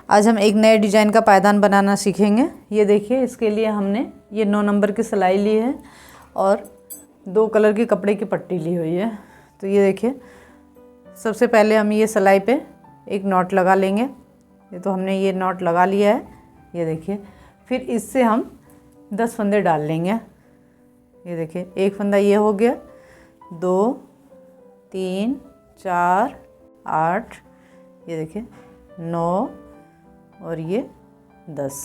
आज हम एक नए डिजाइन का पायदान बनाना सीखेंगे। ये देखिए, इसके लिए हमने ये 9 नंबर की सिलाई ली है और 2 कलर की कपड़े की पट्टी ली हुई है। तो ये देखिए, सबसे पहले हम ये सिलाई पे एक नॉट लगा लेंगे। ये तो हमने ये नॉट लगा लिया है। ये देखिए, फिर इससे हम 10 फंदे डाल लेंगे। ये देखिए, एक फंदा ये हो गया, 2 3 4 8, ये देखिए 9 और ये 10।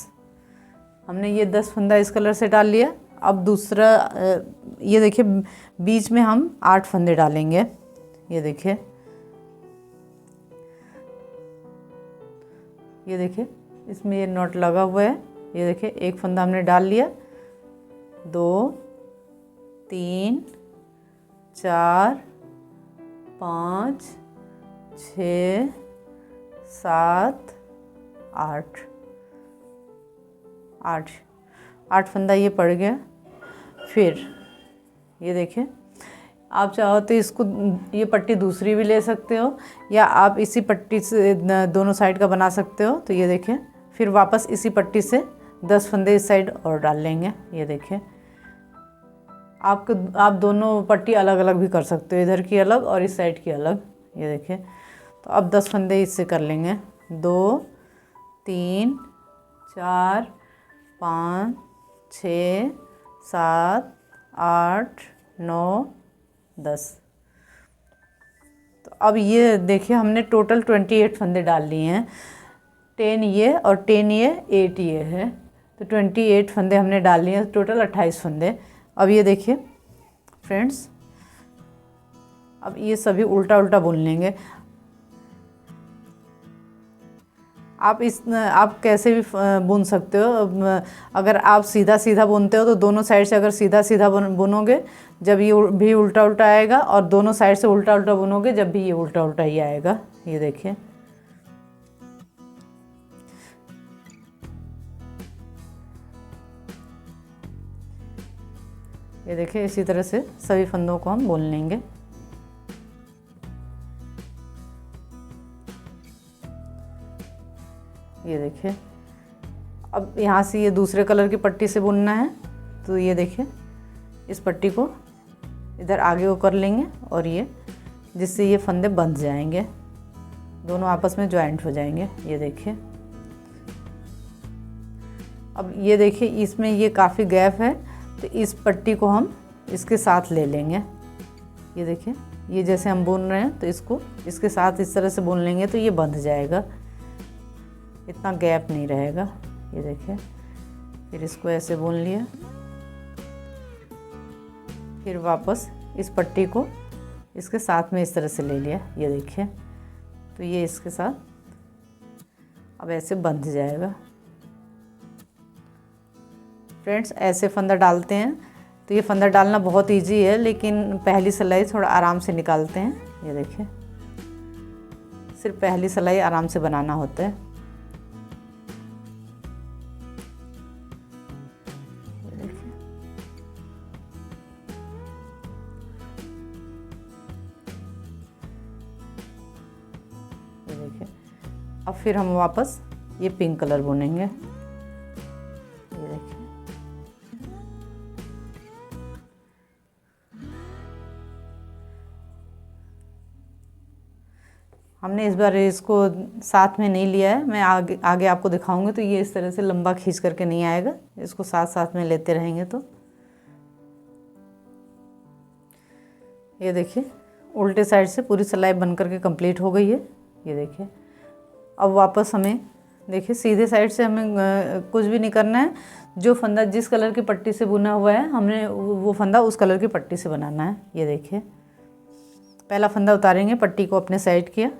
हमने ये 10 फंदा इस कलर से डाल लिया। अब दूसरा ये देखिए, बीच में हम 8 फंदे डालेंगे। ये देखिए, ये देखिए, इसमें ये नॉट लगा हुआ है। ये देखिए, एक फंदा हमने डाल लिया, 2 3 4 5 6 7 8 फंदा ये पड़ गया। फिर ये देखिए, आप चाहो तो इसको ये पट्टी दूसरी भी ले सकते हो या आप इसी पट्टी से दोनों साइड का बना सकते हो। तो ये देखिए, फिर वापस इसी पट्टी से 10 फंदे इस साइड और डाल लेंगे। ये देखिए, आप दोनों पट्टी अलग अलग भी कर सकते हो, इधर की अलग और इस साइड की अलग। ये देखिए, तो अब 10 फंदे इससे कर लेंगे, 2 3 4 5 6 7 8 9 10। तो अब ये देखिए, हमने टोटल 28 फंदे डाल लिए हैं। 10 ये और 10 ये 8 ये है, तो 28 फंदे हमने डाल लिए हैं, टोटल 28 फंदे। अब ये देखिए फ्रेंड्स, अब ये सभी उल्टा उल्टा बुन लेंगे। आप कैसे भी बुन सकते हो। अगर आप सीधा सीधा बुनते हो तो दोनों साइड से अगर सीधा सीधा बुनोगे जब ये भी उल्टा उल्टा आएगा, और दोनों साइड से उल्टा उल्टा बुनोगे जब भी ये उल्टा उल्टा ही आएगा। ये देखिए, ये देखिए, इसी तरह से सभी फंदों को हम बुन लेंगे। ये देखिए, अब यहाँ से ये दूसरे कलर की पट्टी से बुनना है। तो ये देखिए, इस पट्टी को इधर आगे को कर लेंगे और ये जिससे ये फंदे बंध जाएंगे, दोनों आपस में ज्वाइंट हो जाएंगे। ये देखिए, अब ये देखिए, इसमें ये काफ़ी गैप है, तो इस पट्टी को हम इसके साथ ले लेंगे। ये देखिए, ये जैसे हम बुन रहे हैं तो इसको इसके साथ इस तरह से बुन लेंगे तो ये बंध जाएगा, इतना गैप नहीं रहेगा। ये देखिए, फिर इसको ऐसे बुन लिया, फिर वापस इस पट्टी को इसके साथ में इस तरह से ले लिया। ये देखिए, तो ये इसके साथ अब ऐसे बंध जाएगा। फ्रेंड्स, ऐसे फंदा डालते हैं तो ये फंदा डालना बहुत इजी है, लेकिन पहली सिलाई थोड़ा आराम से निकालते हैं। ये देखिए, सिर्फ पहली सिलाई आराम से बनाना होता है। ये देखिए, अब फिर हम वापस ये पिंक कलर बुनेंगे। ये देखिए, हमने इस बार इसको साथ में नहीं लिया है, मैं आगे आपको दिखाऊंगी। तो ये इस तरह से लंबा खींच करके नहीं आएगा, इसको साथ साथ में लेते रहेंगे। तो ये देखिए, उल्टे साइड से पूरी सिलाई बन करके कंप्लीट हो गई है। ये देखिए, अब वापस हमें देखिए सीधे साइड से हमें कुछ भी नहीं करना है। जो फंदा जिस कलर की पट्टी से बुना हुआ है, हमने वो फंदा उस कलर की पट्टी से बनाना है। ये देखिए, पहला फंदा उतारेंगे, पट्टी को अपने साइड किया।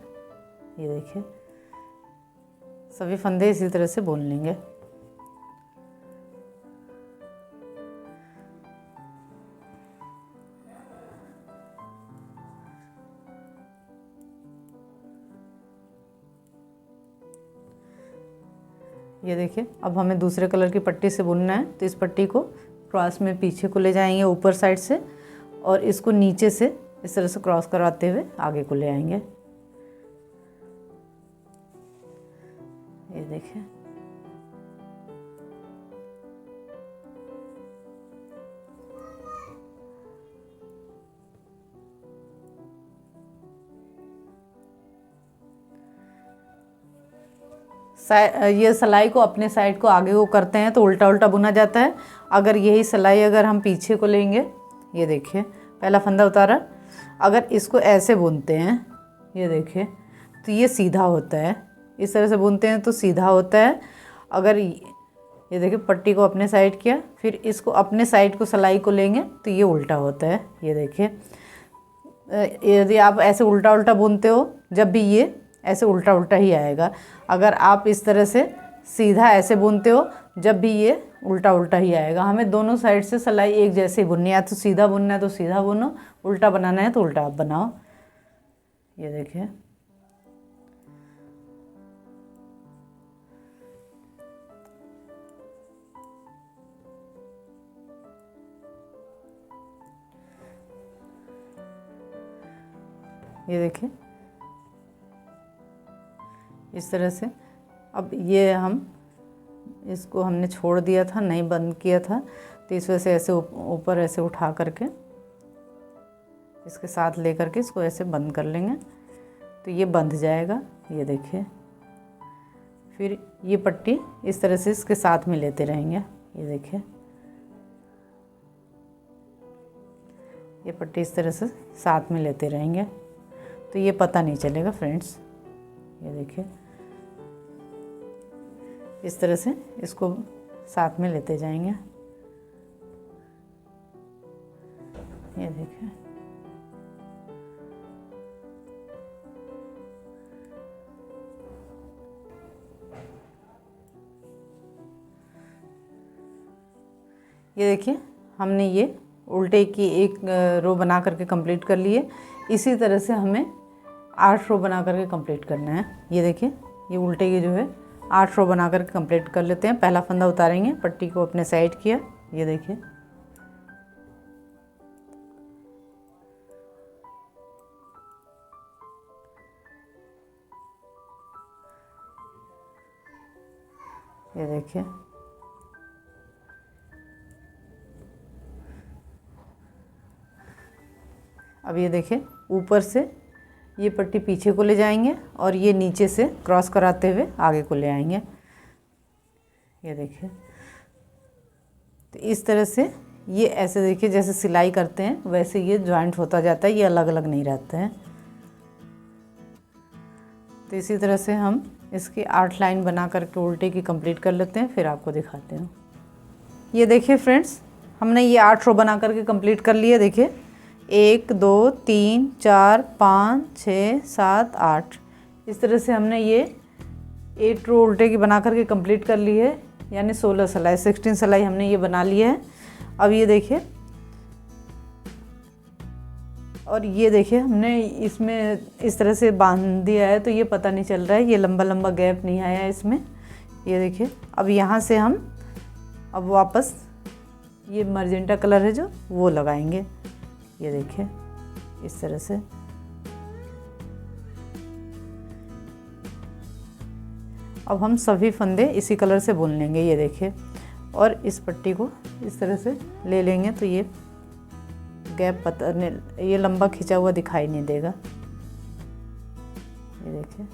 ये देखिए, सभी फंदे इसी तरह से बुन लेंगे। ये देखिए, अब हमें दूसरे कलर की पट्टी से बुनना है। तो इस पट्टी को क्रॉस में पीछे को ले जाएंगे ऊपर साइड से, और इसको नीचे से इस तरह से क्रॉस कराते हुए आगे को ले आएंगे। ये देखिए। ये सिलाई को अपने साइड को आगे को करते हैं तो उल्टा उल्टा बुना जाता है। अगर यही सिलाई अगर हम पीछे को लेंगे, ये देखिए पहला फंदा उतारा, अगर इसको ऐसे बुनते हैं, ये देखिए, तो ये सीधा होता है। इस तरह से बुनते हैं तो सीधा होता है। अगर ये देखिए पट्टी को अपने साइड किया, फिर इसको अपने साइड को सिलाई को लेंगे तो ये उल्टा होता है। ये देखिए, यदि आप ऐसे उल्टा उल्टा बुनते हो, जब भी ये ऐसे उल्टा उल्टा ही आएगा। अगर आप इस तरह से सीधा ऐसे बुनते हो, जब भी ये उल्टा उल्टा ही आएगा। हमें दोनों साइड से सिलाई एक जैसे बुननी है। या तो सीधा बुनना है तो सीधा बुनो, उल्टा बनाना है तो उल्टा आप बनाओ। ये देखिए, ये देखिए इस तरह से। अब ये इसको हमने छोड़ दिया था, नहीं बंद किया था, तो इस वजह से ऐसे ऊपर ऐसे उठा करके इसके साथ ले करके इसको ऐसे बंद कर लेंगे तो ये बंध जाएगा। ये देखिए, फिर ये पट्टी इस तरह से इसके साथ में लेते रहेंगे। ये देखिए, ये पट्टी इस तरह से साथ में लेते रहेंगे तो ये पता नहीं चलेगा फ्रेंड्स। ये देखिए, इस तरह से इसको साथ में लेते जाएंगे। ये देखिए, ये देखिए हमने ये उल्टे की एक रो बना करके कंप्लीट कर लिए। इसी तरह से हमें 8 रो बना करके कंप्लीट करना है। ये देखिए, ये उल्टे की जो है 8 रो बना करके कंप्लीट कर लेते हैं। पहला फंदा उतारेंगे, पट्टी को अपने साइड किया, ये देखिए, ये देखिए, अब ये देखिए ऊपर से ये पट्टी पीछे को ले जाएंगे और ये नीचे से क्रॉस कराते हुए आगे को ले आएंगे। ये देखिए, तो इस तरह से ये ऐसे देखिए जैसे सिलाई करते हैं वैसे ये जॉइंट होता जाता है, ये अलग अलग नहीं रहते हैं। तो इसी तरह से हम इसकी 8 लाइन बना करके उल्टे की कंप्लीट कर लेते हैं, फिर आपको दिखाते हैं। ये देखिए फ्रेंड्स, हमने ये 8 रो बना करके कंप्लीट कर लिए। देखिए 1 2 3 4 5 6 7 8, इस तरह से हमने ये 8 रो उल्टे की बना करके कंप्लीट कर ली है, यानी 16 सिलाई 16 सिलाई हमने ये बना ली है। अब ये देखिए, और ये देखिए हमने इसमें इस तरह से बांध दिया है तो ये पता नहीं चल रहा है, ये लंबा लंबा गैप नहीं आया है इसमें। ये देखिए, अब यहाँ से हम अब वापस ये मर्जेंटा कलर है जो वो लगाएंगे। ये देखिए इस तरह से। अब हम सभी फंदे इसी कलर से बुन लेंगे। ये देखिए, और इस पट्टी को इस तरह से ले लेंगे तो ये गैप पता नहीं, ये लंबा खिंचा हुआ दिखाई नहीं देगा। ये देखिए,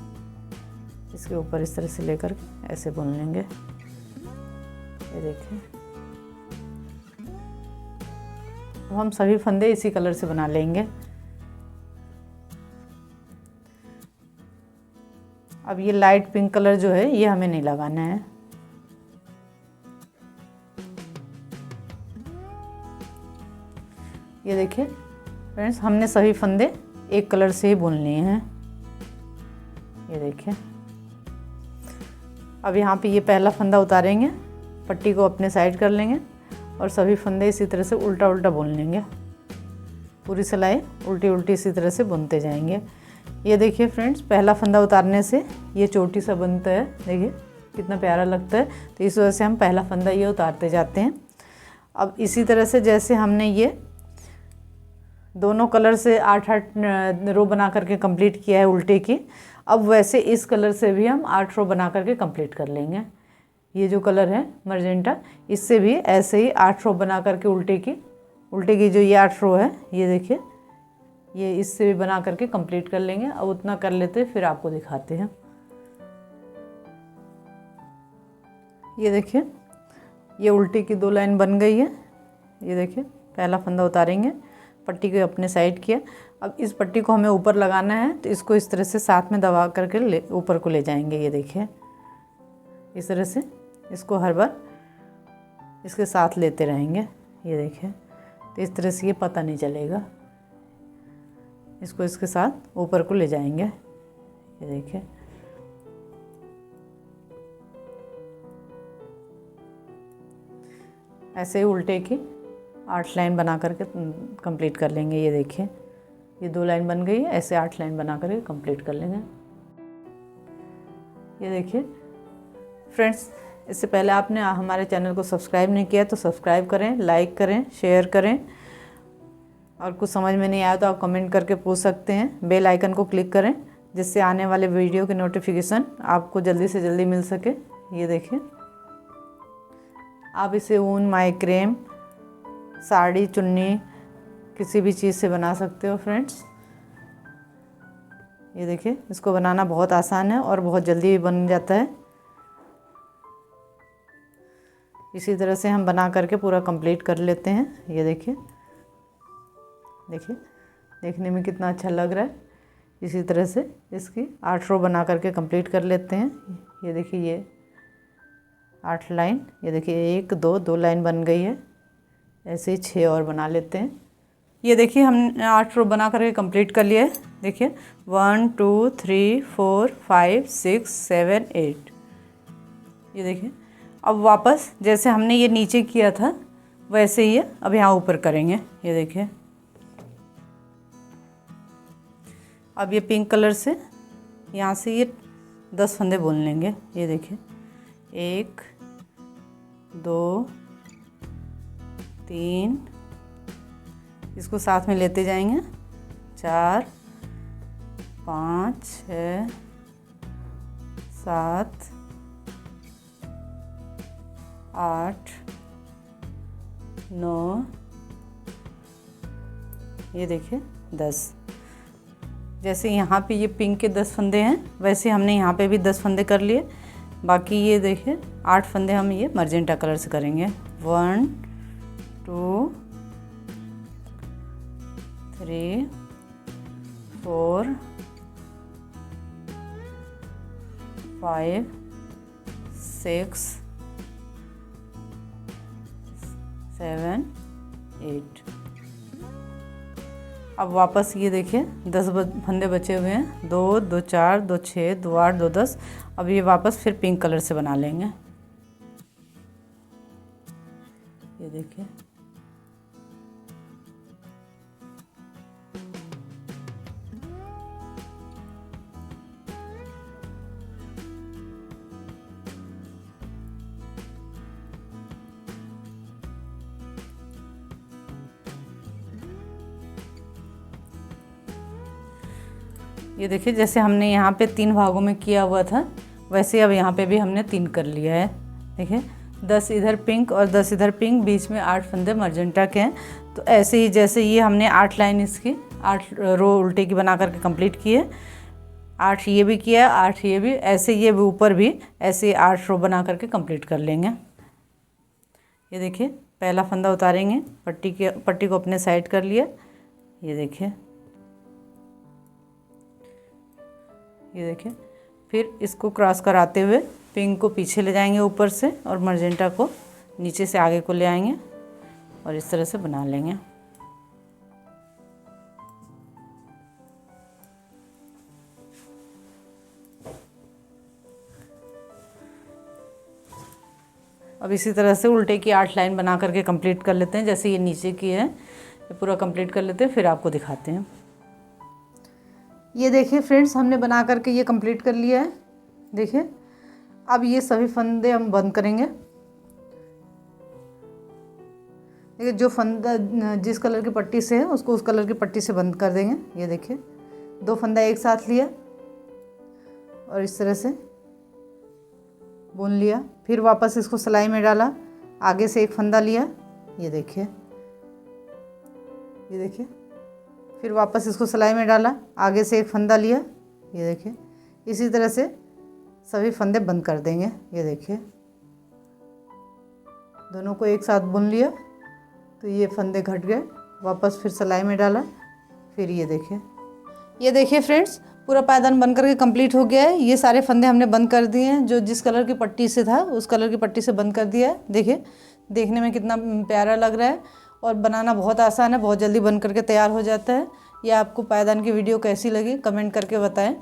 इसके ऊपर इस तरह से लेकर ऐसे बुन लेंगे। ये देखिए, हम सभी फंदे इसी कलर से बना लेंगे। अब ये लाइट पिंक कलर जो है ये हमें नहीं लगाना है। ये देखिए फ्रेंड्स, हमने सभी फंदे एक कलर से ही बुन लिए हैं। ये देखिए, अब यहाँ पे ये पहला फंदा उतारेंगे, पट्टी को अपने साइड कर लेंगे और सभी फंदे इसी तरह से उल्टा उल्टा बुन लेंगे। पूरी सिलाई उल्टी उल्टी इसी तरह से बुनते जाएंगे। ये देखिए फ्रेंड्स, पहला फंदा उतारने से ये चोटी सा बनता है, देखिए कितना प्यारा लगता है। तो इस वजह से हम पहला फंदा ये उतारते जाते हैं। अब इसी तरह से जैसे हमने ये दोनों कलर से 8-8 रो बना करके कंप्लीट किया है उल्टे की, अब वैसे इस कलर से भी हम 8 रो बना करके कंप्लीट कर लेंगे। ये जो कलर है मजेंटा, इससे भी ऐसे ही 8 रो बना करके उल्टे की जो ये 8 रो है, ये देखिए, ये इससे भी बना करके कंप्लीट कर लेंगे। अब उतना कर लेते फिर आपको दिखाते हैं। ये देखिए, ये उल्टी की 2 लाइन बन गई है। ये देखिए, पहला फंदा उतारेंगे, पट्टी को अपने साइड किया। अब इस पट्टी को हमें ऊपर लगाना है, तो इसको इस तरह से साथ में दबा करके ऊपर को ले जाएंगे। ये देखिए, इस तरह से इसको हर बार इसके साथ लेते रहेंगे। ये देखिए, तो इस तरह से ये पता नहीं चलेगा। इसको इसके साथ ऊपर को ले जाएंगे। ये देखिए, ऐसे ही उल्टे की 8 लाइन बना करके कंप्लीट कर लेंगे। ये देखिए, ये 2 लाइन बन गई है, ऐसे 8 लाइन बना करके कंप्लीट कर लेंगे। ये देखिए फ्रेंड्स, इससे पहले आपने हमारे चैनल को सब्सक्राइब नहीं किया तो सब्सक्राइब करें, लाइक करें, शेयर करें, और कुछ समझ में नहीं आया तो आप कमेंट करके पूछ सकते हैं। बेल आइकन को क्लिक करें, जिससे आने वाले वीडियो की नोटिफिकेशन आपको जल्दी से जल्दी मिल सके। ये देखिए, आप इसे ऊन, माइक्रेम, साड़ी, चुन्नी, किसी भी चीज़ से बना सकते हो फ्रेंड्स। ये देखिए, इसको बनाना बहुत आसान है और बहुत जल्दी भी बन जाता है। इसी तरह से हम बना करके पूरा कंप्लीट कर लेते हैं। ये देखिए, देखने में कितना अच्छा लग रहा है। इसी तरह से इसकी 8 रो बना करके कंप्लीट कर लेते हैं। ये देखिए, ये 8 लाइन, ये देखिए 1 2 लाइन बन गई है। ऐसे ही 6 और बना लेते हैं। ये देखिए, हमने 8 रो बना करके कंप्लीट कर लिया है। देखिए 1 2 3 4 5 6 7 8। ये देखिए, अब वापस जैसे हमने ये नीचे किया था वैसे ही अब यहाँ ऊपर करेंगे। ये देखिए, अब ये पिंक कलर से यहाँ से ये 10 फंदे बुन लेंगे। ये देखिए, 1 2 3, इसको साथ में लेते जाएंगे, 4 5 6 7 8 9, ये देखिए 10। जैसे यहाँ पे ये पिंक के 10 फंदे हैं, वैसे हमने यहाँ पे भी 10 फंदे कर लिए। बाकी ये देखिए 8 फंदे हम ये मजेंटा कलर से करेंगे। 1 2 3 4 5 6 7 8। अब वापस ये देखिए 10 फंदे बचे हुए हैं। 2 2 4 2 6 2 8 2 10। अब ये वापस फिर पिंक कलर से बना लेंगे। ये देखिए, ये देखिए, जैसे हमने यहाँ पे 3 भागों में किया हुआ था वैसे अब यहाँ पे भी हमने 3 कर लिया है। देखिए 10 इधर पिंक और 10 इधर पिंक, बीच में 8 फंदे मर्जेंटा के हैं। तो ऐसे ही जैसे ये हमने 8 लाइन इसकी 8 रो उल्टे की बना करके कंप्लीट की है। 8 ये भी किया, 8 ये भी, ऐसे ये भी ऊपर भी ऐसे 8 रो बना करके कंप्लीट कर लेंगे। ये देखिए, पहला फंदा उतारेंगे, पट्टी को अपने साइड कर लिया। ये देखिए, फिर इसको क्रॉस कराते हुए पिंक को पीछे ले जाएंगे ऊपर से और मर्जेंटा को नीचे से आगे को ले आएंगे और इस तरह से बना लेंगे। अब इसी तरह से उल्टे की 8 लाइन बना करके कंप्लीट कर लेते हैं। जैसे ये नीचे की है, ये पूरा कंप्लीट कर लेते हैं, फिर आपको दिखाते हैं। ये देखिए फ्रेंड्स, हमने बना करके ये कंप्लीट कर लिया है। देखिए, अब ये सभी फंदे हम बंद करेंगे। देखिए, जो फंदा जिस कलर की पट्टी से है उसको उस कलर की पट्टी से बंद कर देंगे। ये देखिए, 2 फंदा एक साथ लिया और इस तरह से बुन लिया। फिर वापस इसको सिलाई में डाला, आगे से एक फंदा लिया, ये देखिए, ये देखिए। फिर वापस इसको सिलाई में डाला, आगे से एक फंदा लिया, ये देखिए। इसी तरह से सभी फंदे बंद कर देंगे। ये देखिए, दोनों को एक साथ बुन लिया तो ये फंदे घट गए। वापस फिर सिलाई में डाला, फिर ये देखिए फ्रेंड्स, पूरा पायदान बन करके कंप्लीट हो गया है। ये सारे फंदे हमने बंद कर दिए हैं। जो जिस कलर की पट्टी से था उस कलर की पट्टी से बंद कर दिया है। देखिए, देखने में कितना प्यारा लग रहा है और बनाना बहुत आसान है, बहुत जल्दी बन करके तैयार हो जाता है। ये आपको पायदान की वीडियो कैसी लगी कमेंट करके बताएं।